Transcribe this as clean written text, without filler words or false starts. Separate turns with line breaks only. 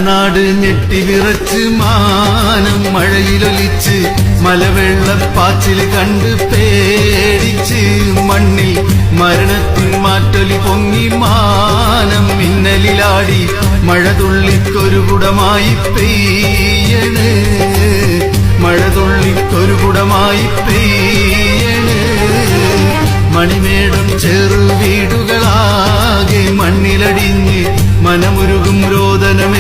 മലനാട് ഞെട്ടിവിറച്ച് മാനം മഴയിലൊലിച്ച് മലവെള്ളപ്പാച്ചിൽ കണ്ട് പേടിച്ച് മണ്ണിൽ മരണത്തിൻ മാറ്റൊലി പൊങ്ങി മാനം മിന്നലിലാടി മഴതുള്ളിക്കൊരു കുടമായി പെയ്യണ് മഴതുള്ളിക്കൊരു കുടമായി പെയ്യണ് മണിമേടം ചെറു വീടുകളാകെ മണ്ണിലടിഞ്ഞ് മനമുരുകും രോദനമേ